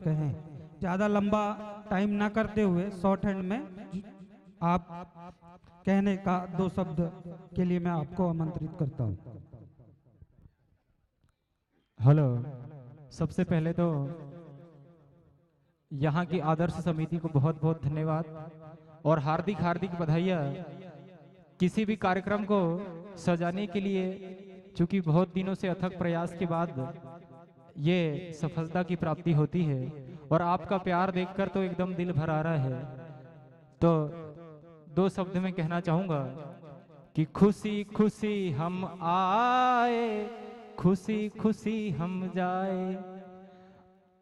कहें। ज्यादा लंबा टाइम ना करते हुए शॉर्ट हैंड में आप कहने का 2 शब्द के लिए मैं आपको आमंत्रित करता हूँ। हेलो, सबसे पहले तो यहाँ की आदर्श समिति को बहुत बहुत धन्यवाद और हार्दिक हार्दिक बधाइयाँ। किसी भी कार्यक्रम को सजाने के लिए चूंकि बहुत दिनों से अथक प्रयास के बाद ये सफलता की प्राप्ति होती है और आपका प्यार देखकर तो एकदम दिल भर आ रहा है। तो 2 शब्द में कहना चाहूँगा कि खुशी खुशी हम आए, खुशी खुशी हम जाए,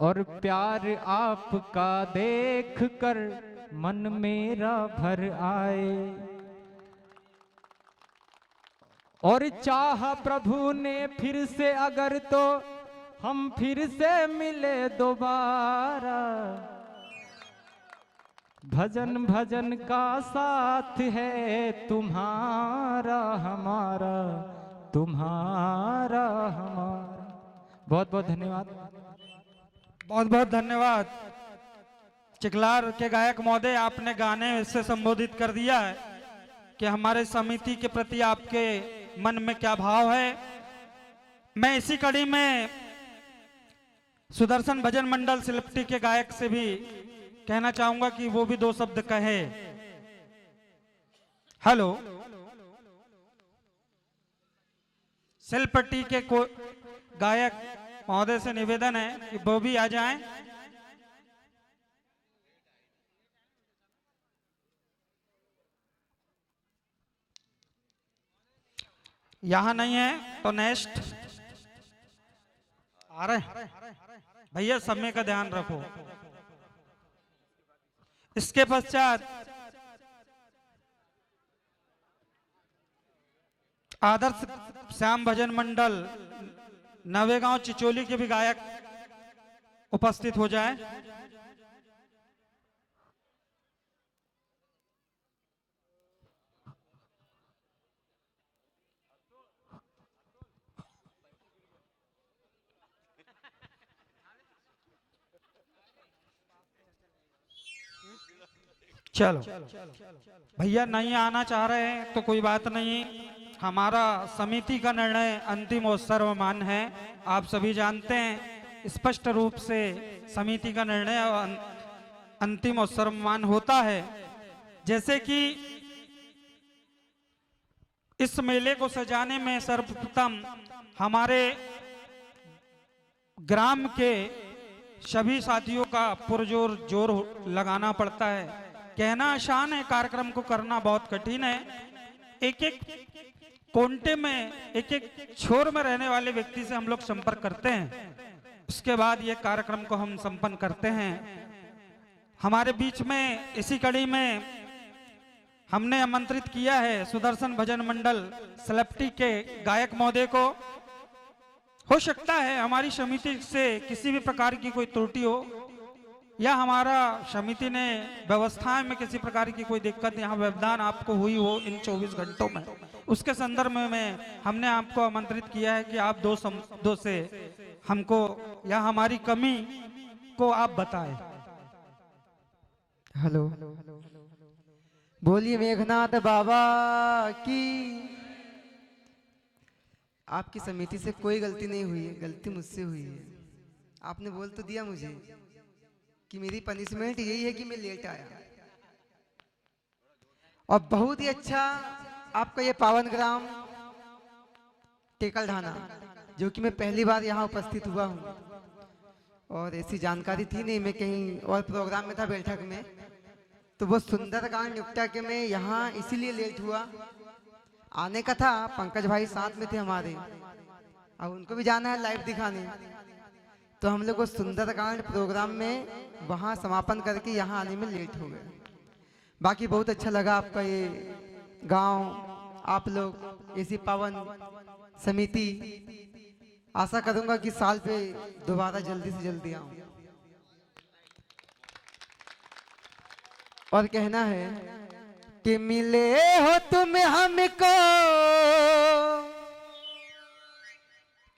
और प्यार आपका देख कर मन मेरा भर आए, और चाहा प्रभु ने फिर से अगर तो हम फिर से मिले दोबारा। भजन भजन का साथ है तुम्हारा हमारा, तुम्हारा हमारा। बहुत बहुत धन्यवाद। बहुत बहुत धन्यवाद चिकलार के गायक महोदय, आपने गाने से संबोधित कर दिया है कि हमारे समिति के प्रति आपके मन में क्या भाव है। मैं इसी कड़ी में सुदर्शन भजन मंडल सिलपटी के गायक से भी कहना चाहूंगा कि वो भी 2 शब्द कहे। हेलो, सिलपट्टी के गायक महोदय से निवेदन है कि वो भी आ जाएं। यहां नहीं है तो नेक्स्ट आ रहे। भैया समय का ध्यान रखो। इसके पश्चात आदर्श श्याम भजन मंडल नवेगांव चिचोली के भी गायक उपस्थित हो जाए। चलो, भैया नहीं आना चाह रहे हैं तो कोई बात नहीं, हमारा समिति का निर्णय अंतिम और सर्वमान्य है। आप सभी जानते हैं स्पष्ट रूप से समिति का निर्णय अंतिम और सर्वमान्य होता है। जैसे कि इस मेले को सजाने में सर्वप्रथम हमारे ग्राम के सभी साथियों का पुरजोर जोर लगाना पड़ता है। कहना आसान है, कार्यक्रम को करना बहुत कठिन है। एक एक कोंटे में, एक एक छोर में रहने वाले व्यक्ति से हम लोग संपर्क करते हैं, उसके बाद ये कार्यक्रम को हम संपन्न करते हैं। हमारे बीच में इसी कड़ी में हमने आमंत्रित किया है सुदर्शन भजन मंडल सिलपटी के गायक महोदय को। हो सकता है हमारी समिति से किसी भी प्रकार की कोई त्रुटि हो या हमारा समिति ने व्यवस्थाएं में किसी प्रकार की कोई दिक्कत यहाँ व्यवधान आपको हुई हो इन 24 घंटों में, उसके संदर्भ में हमने आपको आमंत्रित किया है कि आप 2 शब्दों से हमको या हमारी कमी को आप बताएं। हेलो, बोलिए मेघनाथ बाबा की। आपकी समिति से कोई गलती नहीं हुई है, गलती मुझसे हुई है। आपने बोल तो दिया मुझे कि मेरी पनिशमेंट यही है कि मैं लेट आया, और बहुत ही अच्छा आपका ये पावन ग्राम टेकल ढाना, जो कि मैं पहली बार यहाँ उपस्थित हुआ हूँ और ऐसी जानकारी थी नहीं, मैं कहीं और प्रोग्राम में था बैठक में, तो वो सुंदरकांड निपटा के मैं यहाँ इसीलिए लेट हुआ। आने का था, पंकज भाई साथ में थे हमारे, अब उनको भी जाना है लाइव दिखाने, तो हम लोग सुंदरकांड प्रोग्राम में वहाँ समापन करके यहाँ आने में लेट हो गए। बाकी बहुत अच्छा लगा आपका ये गांव, आप लोग ऐसी पावन समिति। आशा करूंगा कि साल पे दोबारा जल्दी से जल्दी आऊं। और कहना है कि मिले हो तुम हमको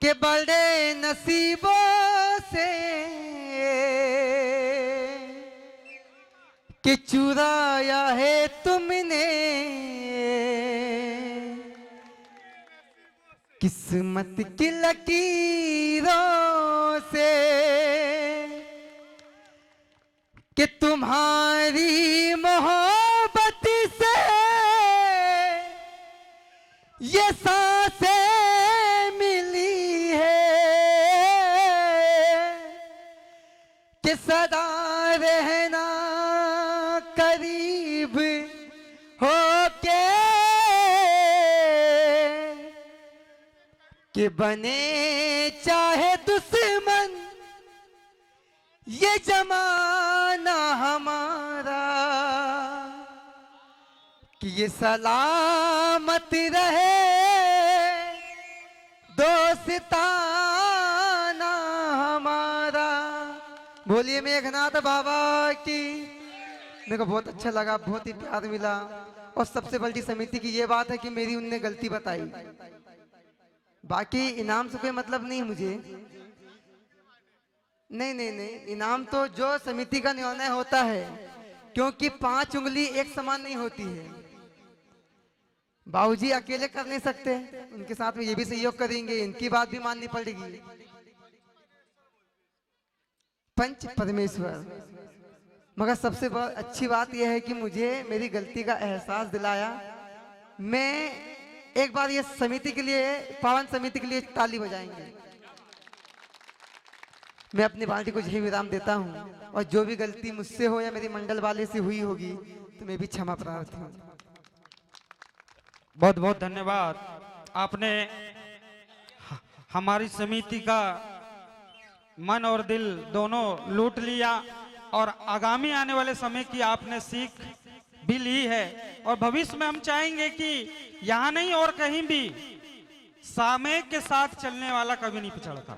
के बड़े नसीबों से, कि चुराया है तुमने किस्मत की लकीरों से, कि तुम्हारी मोहब्बत से ये सांसें मिली है, कि सदा रहना करीब होके, कि बने चाहे दुश्मन ये जमाना हमारा, कि ये सलामत रहे दोस्ताना हमारा। बोलिए मेघनाथ बाबा की। मेरे को बहुत अच्छा लगा, बहुत ही प्यार मिला। और सबसे बड़ी समिति की ये बात है कि मेरी उनने गलती बताई, बाकी इनाम से कोई मतलब नहीं मुझे। नहीं नहीं नहीं, इनाम तो जो समिति का निर्णय होता है, क्योंकि 5 उंगली एक समान नहीं होती है। बाबूजी अकेले कर नहीं सकते, उनके साथ में ये भी सहयोग करेंगे, इनकी बात भी माननी पड़ेगी। पंच परमेश्वर। मगर सबसे अच्छी बात यह है कि मुझे मेरी गलती का एहसास दिलाया। मैं एक बार ये समिति के लिए, पावन समिति के लिए ताली बजाएंगे। मैं अपनी बाल्टी को जय विराम देता हूँ, और जो भी गलती मुझसे हो या मेरी मंडल वाले से हुई होगी तो मैं भी क्षमा प्रार्थी हूँ। बहुत बहुत धन्यवाद। आपने हमारी समिति का मन और दिल दोनों लूट लिया, और आगामी आने वाले समय की आपने सीख भी ली है। और भविष्य में हम चाहेंगे कि यहाँ नहीं और कहीं भी सामय के साथ चलने वाला कभी नहीं पिछड़ता।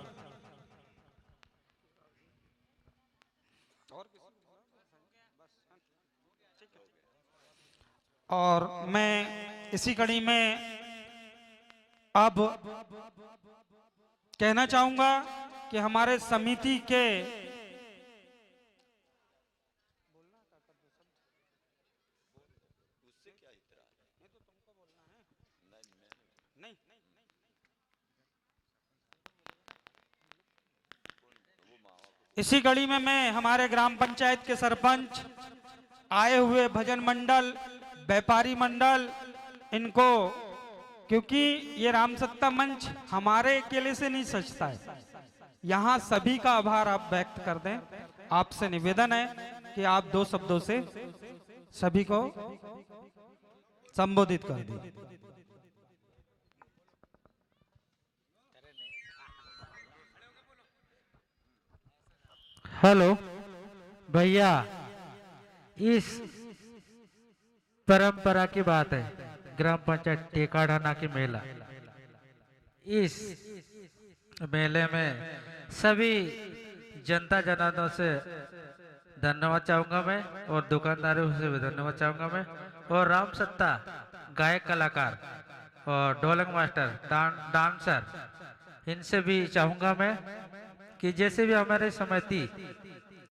और मैं इसी कड़ी में अब कहना चाहूंगा कि हमारे समिति के इसी कड़ी में मैं हमारे ग्राम पंचायत के सरपंच, आए हुए भजन मंडल, व्यापारी मंडल, इनको, क्योंकि ये रामसत्ता मंच हमारे अकेले से नहीं सजता है, यहाँ सभी का आभार आप व्यक्त कर दें। आपसे निवेदन है कि आप 2 शब्दों से सभी को संबोधित कर दें। हेलो भैया, इस परंपरा की बात है, ग्राम पंचायत टेकाढाना की मेला। इस मेले में सभी जनता जनार्दन से धन्यवाद चाहूंगा मैं, और दुकानदारों से भी धन्यवाद चाहूंगा मैं, और रामसत्ता गायक कलाकार और ढोलक मास्टर, डांसर, इनसे भी चाहूंगा मैं कि जैसे भी हमारे समिति